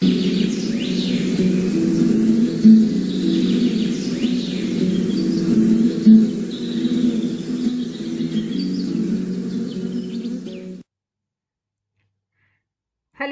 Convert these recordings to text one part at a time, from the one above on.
Hello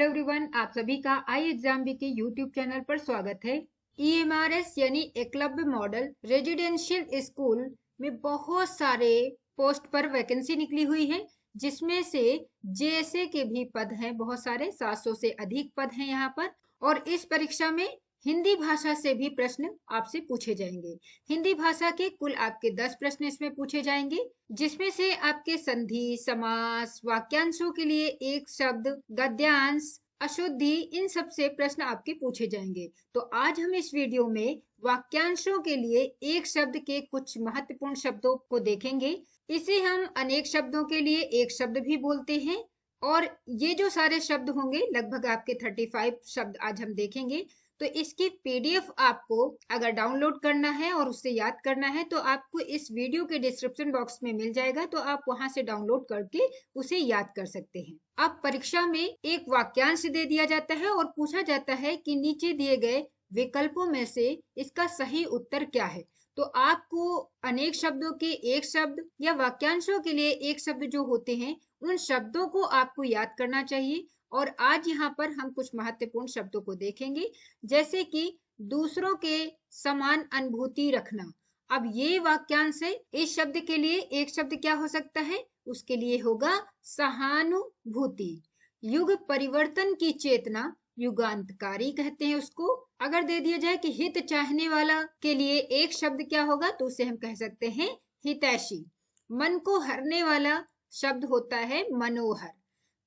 everyone, आप सभी का आई एग्जाम बी के यूट्यूब चैनल पर स्वागत है। ईएमआरएस यानी एकलव्य मॉडल रेजिडेंशियल स्कूल में बहुत सारे पोस्ट पर वैकेंसी निकली हुई है, जिसमें से जेएसए के भी पद हैं, बहुत सारे 700 से अधिक पद हैं यहाँ पर। और इस परीक्षा में हिंदी भाषा से भी प्रश्न आपसे पूछे जाएंगे। हिंदी भाषा के कुल आपके 10 प्रश्न इसमें पूछे जाएंगे, जिसमें से आपके संधि, समास, वाक्यांशों के लिए एक शब्द, गद्यांश, अशुद्धि, इन सब से प्रश्न आपके पूछे जाएंगे। तो आज हम इस वीडियो में वाक्यांशों के लिए एक शब्द के कुछ महत्वपूर्ण शब्दों को देखेंगे। इसे हम अनेक शब्दों के लिए एक शब्द भी बोलते हैं। और ये जो सारे शब्द होंगे, लगभग आपके 35 शब्द आज हम देखेंगे। तो इसकी पीडीएफ आपको अगर डाउनलोड करना है और उससे याद करना है तो आपको इस वीडियो के डिस्क्रिप्शन बॉक्स में मिल जाएगा, तो आप वहां से डाउनलोड करके उसे याद कर सकते हैं। अब परीक्षा में एक वाक्यांश दे दिया जाता है और पूछा जाता है कि नीचे दिए गए विकल्पों में से इसका सही उत्तर क्या है। तो आपको अनेक शब्दों के एक शब्द या वाक्यांशों के लिए एक शब्द जो होते हैं, उन शब्दों को आपको याद करना चाहिए। और आज यहाँ पर हम कुछ महत्वपूर्ण शब्दों को देखेंगे, जैसे कि दूसरों के समान अनुभूति रखना। अब ये वाक्यांश है, इस शब्द के लिए एक शब्द क्या हो सकता है, उसके लिए होगा सहानुभूति। युग परिवर्तन की चेतना, युगांतकारी कहते हैं उसको। अगर दे दिया जाए कि हित चाहने वाला के लिए एक शब्द क्या होगा, तो उसे हम कह सकते हैं हितैषी। मन को हरने वाला शब्द होता है मनोहर।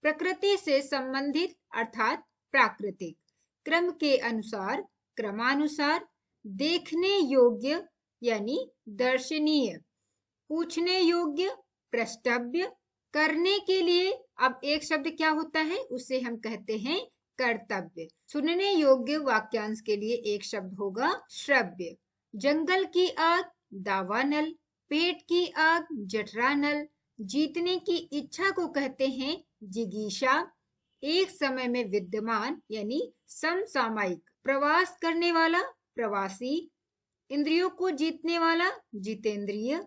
प्रकृति से संबंधित अर्थात प्राकृतिक। क्रम के अनुसार, क्रमानुसार। देखने योग्य यानी दर्शनीय। पूछने योग्य, प्रष्टव्य। करने के लिए अब एक शब्द क्या होता है, उसे हम कहते हैं कर्तव्य। सुनने योग्य वाक्यांश के लिए एक शब्द होगा श्रव्य। जंगल की आग, दावानल। पेट की आग, जठरानल। जीतने की इच्छा को कहते हैं जिगीषा। एक समय में विद्यमान यानी समसामयिक। प्रवास करने वाला, प्रवासी। इंद्रियों को जीतने वाला, जितेंद्रिय।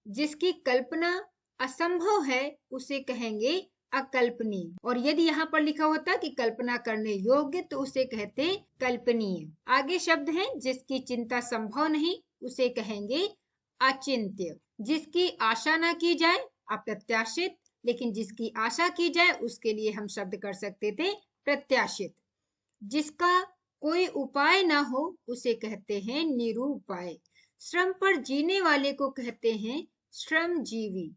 जिसकी कल्पना असंभव है, उसे कहेंगे अकल्पनीय। और यदि यहाँ पर लिखा होता कि कल्पना करने योग्य, तो उसे कहते कल्पनीय। आगे शब्द है जिसकी चिंता संभव नहीं, उसे कहेंगे अचिंत्य। जिसकी आशा ना की जाए, अप्रत्याशित। लेकिन जिसकी आशा की जाए उसके लिए हम शब्द कर सकते थे प्रत्याशित। जिसका कोई उपाय ना हो, उसे कहते हैं निरुपाय। श्रम पर जीने वाले को कहते हैं श्रमजीवी।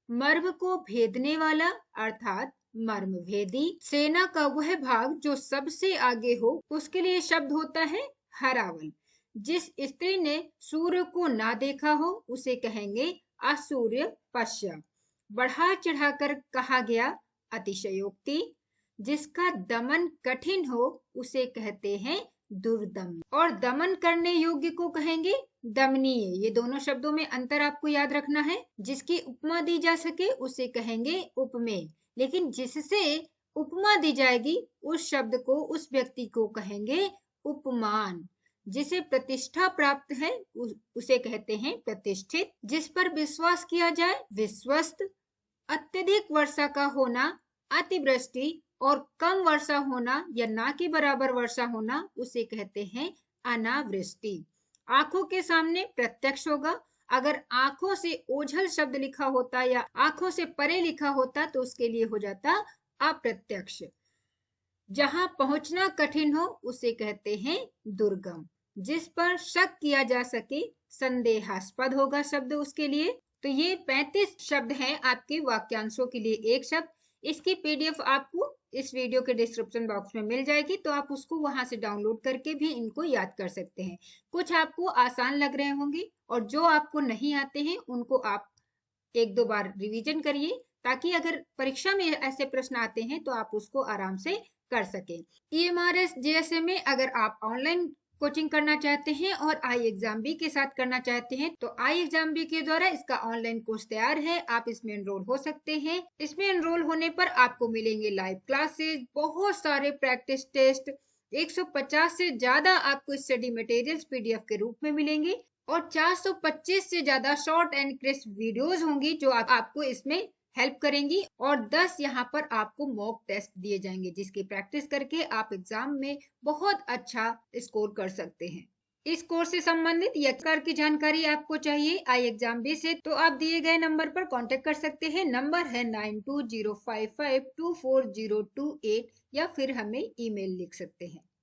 मर्म को भेदने वाला अर्थात मर्मभेदी। सेना का वह भाग जो सबसे आगे हो, उसके लिए शब्द होता है हरावल। जिस स्त्री ने सूर्य को ना देखा हो, उसे कहेंगे असूर्य पश्य। बढ़ा चढ़ाकर कहा गया, अतिशयोक्ति। जिसका दमन कठिन हो, उसे कहते हैं दुर्दम। और दमन करने योग्य को कहेंगे दमनीय। ये दोनों शब्दों में अंतर आपको याद रखना है। जिसकी उपमा दी जा सके उसे कहेंगे उपमेय। लेकिन जिससे उपमा दी जाएगी, उस शब्द को, उस व्यक्ति को कहेंगे उपमान। जिसे प्रतिष्ठा प्राप्त है उसे कहते हैं प्रतिष्ठित। जिस पर विश्वास किया जाए, विश्वस्त। अत्यधिक वर्षा का होना, अतिवृष्टि। और कम वर्षा होना या ना के बराबर वर्षा होना, उसे कहते हैं अनावृष्टि। आंखों के सामने प्रत्यक्ष होगा। अगर आंखों से ओझल शब्द लिखा होता या आंखों से परे लिखा होता, तो उसके लिए हो जाता अप्रत्यक्ष। जहां पहुंचना कठिन हो, उसे कहते हैं दुर्गम। जिस पर शक किया जा सके, संदेहास्पद होगा शब्द उसके लिए। तो ये 35 शब्द हैं आपके वाक्यांशों के लिए एक शब्द। इसकी पीडीएफ आपको इस वीडियो के डिस्क्रिप्शन बॉक्स में मिल जाएगी, तो आप उसको वहां से डाउनलोड करके भी इनको याद कर सकते हैं। कुछ आपको आसान लग रहे होंगे और जो आपको नहीं आते हैं उनको आप एक दो बार रिवीजन करिए, ताकि अगर परीक्षा में ऐसे प्रश्न आते हैं तो आप उसको आराम से कर सकें। ईएमआरएस जेएसए में अगर आप ऑनलाइन कोचिंग करना चाहते हैं और आई एग्जाम बी के साथ करना चाहते हैं, तो आई एग्जाम बी के द्वारा इसका ऑनलाइन कोर्स तैयार है, आप इसमें एनरोल हो सकते हैं। इसमें एनरोल होने पर आपको मिलेंगे लाइव क्लासेस, बहुत सारे प्रैक्टिस टेस्ट, 150 से ज्यादा आपको स्टडी मटेरियल्स पीडीएफ के रूप में मिलेंगे और 425 से ज्यादा शॉर्ट एंड क्रिस्प वीडियोस होंगी जो आपको इसमें हेल्प करेंगी और 10 यहाँ पर आपको मॉक टेस्ट दिए जाएंगे जिसकी प्रैक्टिस करके आप एग्जाम में बहुत अच्छा स्कोर कर सकते हैं। इस कोर्स से संबंधित या प्रकार की जानकारी आपको चाहिए आई एग्जाम बे से तो आप दिए गए नंबर पर कांटेक्ट कर सकते हैं। नंबर है 9205524028 या फिर हमें ईमेल लिख सकते हैं।